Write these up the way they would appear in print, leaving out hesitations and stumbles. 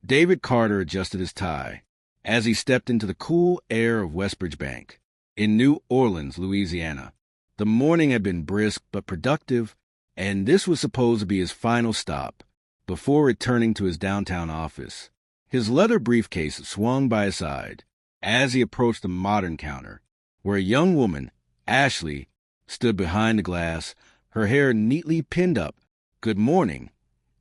David Carter adjusted his tie as he stepped into the cool air of Westbridge Bank in New Orleans, Louisiana. The morning had been brisk but productive, and this was supposed to be his final stop before returning to his downtown office. His leather briefcase swung by his side as he approached the modern counter, where a young woman, Ashley, stood behind the glass, her hair neatly pinned up. "Good morning,"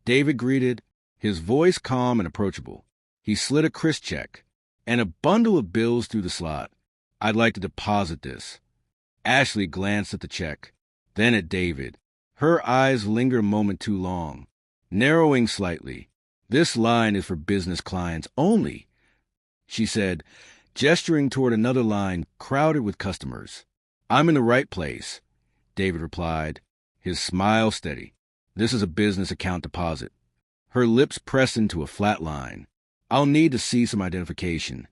David greeted, his voice calm and approachable. He slid a crisp check and a bundle of bills through the slot. "I'd like to deposit this." Ashley glanced at the check, then at David. Her eyes lingered a moment too long, narrowing slightly. "This line is for business clients only," she said, gesturing toward another line crowded with customers. "I'm in the right place," David replied, his smile steady. "This is a business account deposit." Her lips pressed into a flat line. "I'll need to see some identification,"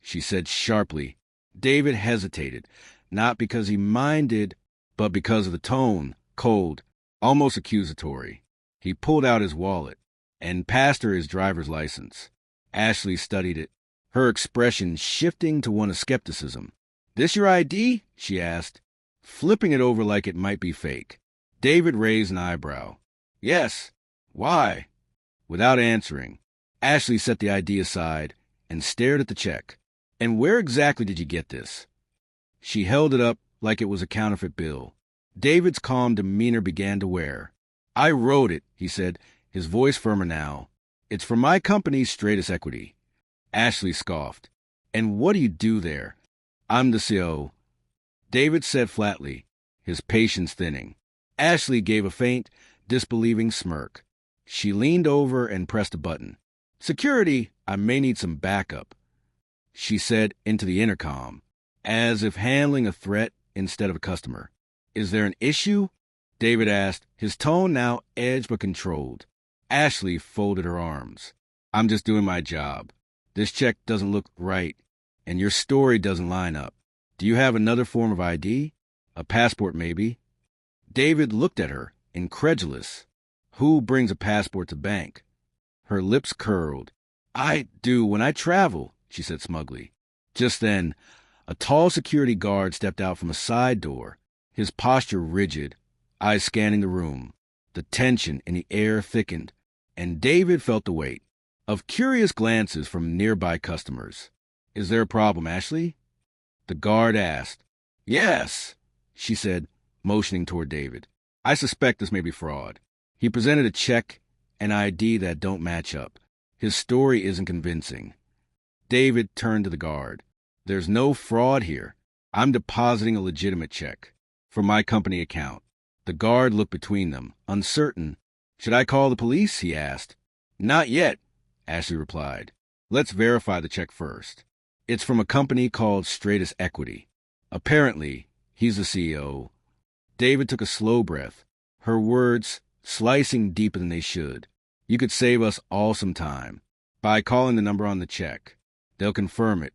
she said sharply. David hesitated, not because he minded, but because of the tone, cold, almost accusatory. He pulled out his wallet and passed her his driver's license. Ashley studied it, her expression shifting to one of skepticism. "This your ID?" she asked, flipping it over like it might be fake. David raised an eyebrow. "Yes. Why?" Without answering, Ashley set the ID aside and stared at the check. "And where exactly did you get this?" She held it up like it was a counterfeit bill. David's calm demeanor began to wear. "I wrote it," he said, his voice firmer now. "It's for my company, Stratus Equity." Ashley scoffed. "And what do you do there?" "I'm the CO," David said flatly, his patience thinning. Ashley gave a faint, disbelieving smirk. She leaned over and pressed a button. "Security, I may need some backup," she said into the intercom, as if handling a threat instead of a customer. "Is there an issue?" David asked, his tone now edged but controlled. Ashley folded her arms. "I'm just doing my job. This check doesn't look right, and your story doesn't line up. Do you have another form of ID? A passport, maybe?" David looked at her, incredulous. Who brings a passport to bank? Her lips curled. "I do when I travel," she said smugly. Just then, a tall security guard stepped out from a side door, his posture rigid, eyes scanning the room. The tension in the air thickened, and David felt the weight of curious glances from nearby customers. "Is there a problem, Ashley?" the guard asked. "Yes," she said, motioning toward David. "I suspect this may be fraud." He presented a check and ID that don't match up. His story isn't convincing. David turned to the guard. "There's no fraud here. I'm depositing a legitimate check from my company account." The guard looked between them, uncertain. "Should I call the police?" he asked. "Not yet," Ashley replied. "Let's verify the check first. It's from a company called Stratus Equity. Apparently, he's the CEO." David took a slow breath, her words slicing deeper than they should. "You could save us all some time by calling the number on the check. They'll confirm it."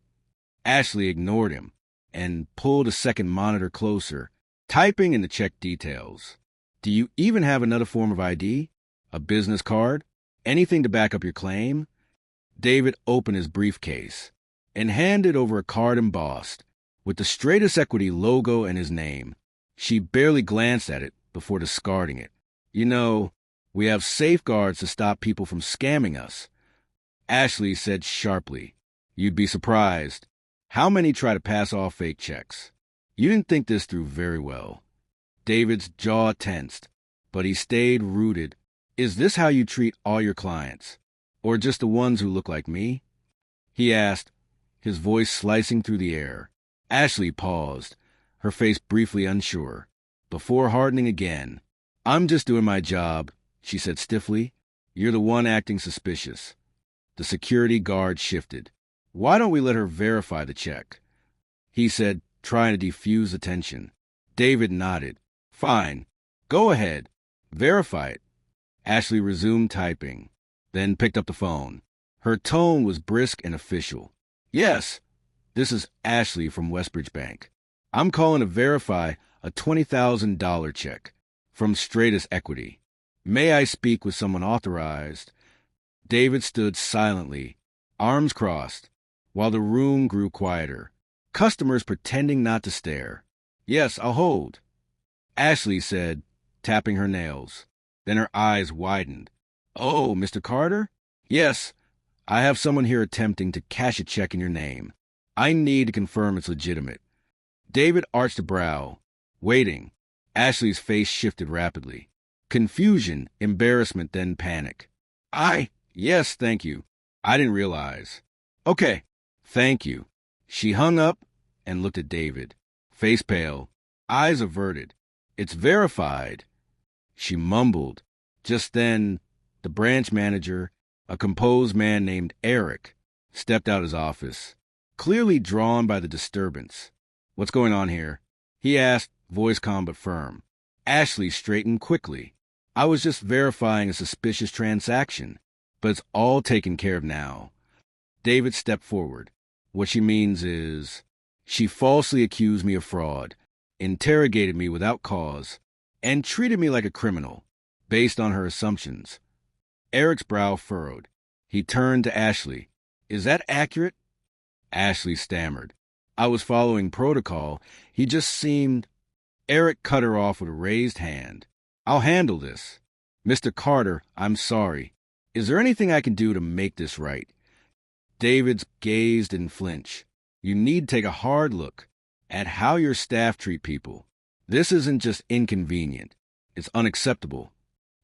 Ashley ignored him and pulled a second monitor closer, typing in the check details. "Do you even have another form of ID? A business card? Anything to back up your claim?" David opened his briefcase and handed over a card embossed with the Stratus Equity logo and his name. She barely glanced at it before discarding it. "You know, we have safeguards to stop people from scamming us," Ashley said sharply. "You'd be surprised how many try to pass off fake checks. You didn't think this through very well." David's jaw tensed, but he stayed rooted. "Is this how you treat all your clients? Or just the ones who look like me?" he asked, his voice slicing through the air. Ashley paused, her face briefly unsure, before hardening again. "I'm just doing my job," she said stiffly. "You're the one acting suspicious." The security guard shifted. "Why don't we let her verify the check?" he said, trying to defuse the tension. David nodded. "Fine. Go ahead. Verify it." Ashley resumed typing, then picked up the phone. Her tone was brisk and official. "Yes, this is Ashley from Westbridge Bank. I'm calling to verify a $20,000 check from Stratus Equity. May I speak with someone authorized?" David stood silently, arms crossed, while the room grew quieter, customers pretending not to stare. "Yes, I'll hold," Ashley said, tapping her nails. Then her eyes widened. "Oh, Mr. Carter?" "Yes, I have someone here attempting to cash a check in your name. I need to confirm it's legitimate." David arched a brow, waiting. Ashley's face shifted rapidly. Confusion, embarrassment, then panic. Yes, thank you. I didn't realize." "Okay, thank you." She hung up and looked at David, face pale, eyes averted. "It's verified," she mumbled. Just then, the branch manager, a composed man named Eric, stepped out of his office, clearly drawn by the disturbance. "What's going on here?" he asked, voice calm but firm. Ashley straightened quickly. "I was just verifying a suspicious transaction, but it's all taken care of now." David stepped forward. "What she means is, she falsely accused me of fraud, interrogated me without cause, and treated me like a criminal, based on her assumptions." Eric's brow furrowed. He turned to Ashley. "Is that accurate?" Ashley stammered. "I was following protocol. He just seemed—" Eric cut her off with a raised hand. "I'll handle this. Mr. Carter, I'm sorry. Is there anything I can do to make this right?" David's gazed and flinched. "You need to take a hard look at how your staff treat people. This isn't just inconvenient. It's unacceptable."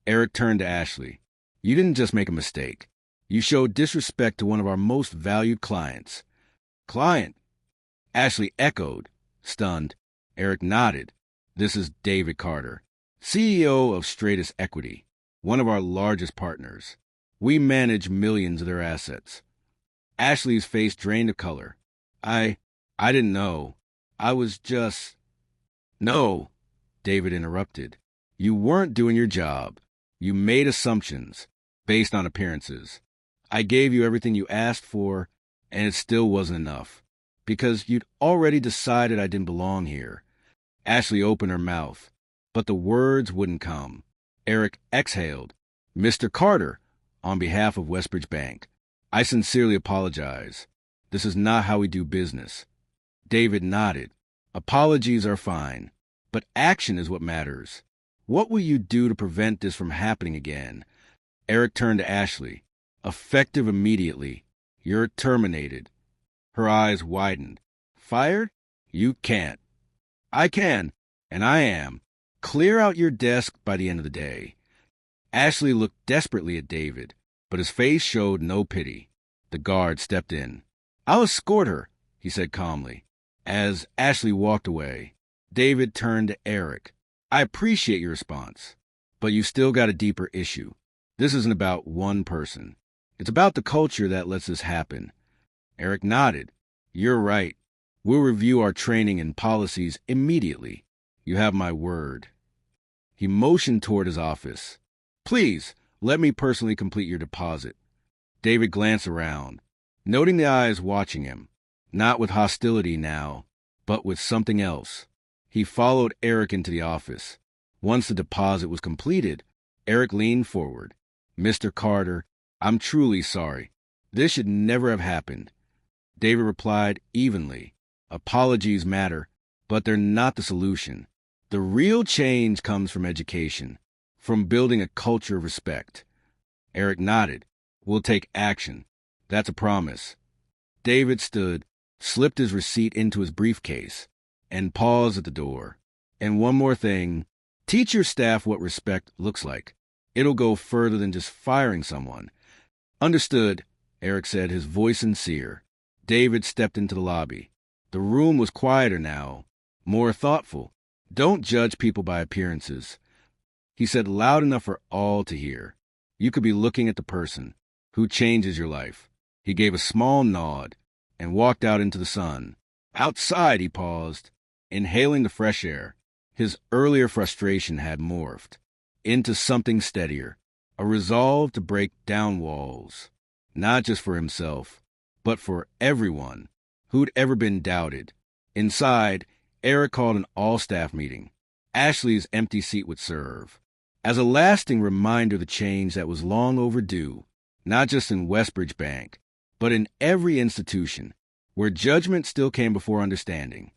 Eric turned to Ashley. "You didn't just make a mistake. You showed disrespect to one of our most valued clients." "Client?" Ashley echoed, stunned. Eric nodded. "This is David Carter, CEO of Stratus Equity, one of our largest partners. We manage millions of their assets." Ashley's face drained of color. I didn't know. I was just—" "No," David interrupted. "You weren't doing your job. You made assumptions based on appearances. I gave you everything you asked for, and it still wasn't enough, because you'd already decided I didn't belong here." Ashley opened her mouth, but the words wouldn't come. Eric exhaled. "Mr. Carter, on behalf of Westbridge Bank, I sincerely apologize. This is not how we do business." David nodded. "Apologies are fine, but action is what matters. What will you do to prevent this from happening again?" Eric turned to Ashley. "Effective immediately. You're terminated." Her eyes widened. "Fired? You can't." "I can, and I am. Clear out your desk by the end of the day." Ashley looked desperately at David, but his face showed no pity. The guard stepped in. "I'll escort her," he said calmly. As Ashley walked away, David turned to Eric. "I appreciate your response, but you still got a deeper issue. This isn't about one person. It's about the culture that lets this happen." Eric nodded. "You're right. We'll review our training and policies immediately. You have my word." He motioned toward his office. "Please, let me personally complete your deposit." David glanced around, noting the eyes watching him, not with hostility now, but with something else. He followed Eric into the office. Once the deposit was completed, Eric leaned forward. "Mr. Carter, I'm truly sorry. This should never have happened." David replied evenly. "Apologies matter, but they're not the solution. The real change comes from education, from building a culture of respect." Eric nodded. "We'll take action. That's a promise." David stood, slipped his receipt into his briefcase, and paused at the door. "And one more thing. Teach your staff what respect looks like. It'll go further than just firing someone." "Understood," Eric said, his voice sincere. David stepped into the lobby. The room was quieter now, more thoughtful. "Don't judge people by appearances," he said loud enough for all to hear. "You could be looking at the person who changes your life." He gave a small nod and walked out into the sun. Outside, he paused, inhaling the fresh air. His earlier frustration had morphed into something steadier, a resolve to break down walls, not just for himself, but for everyone who'd ever been doubted. Inside, Eric called an all-staff meeting. Ashley's empty seat would serve as a lasting reminder of the change that was long overdue. not just in Westbridge Bank, but in every institution where judgment still came before understanding.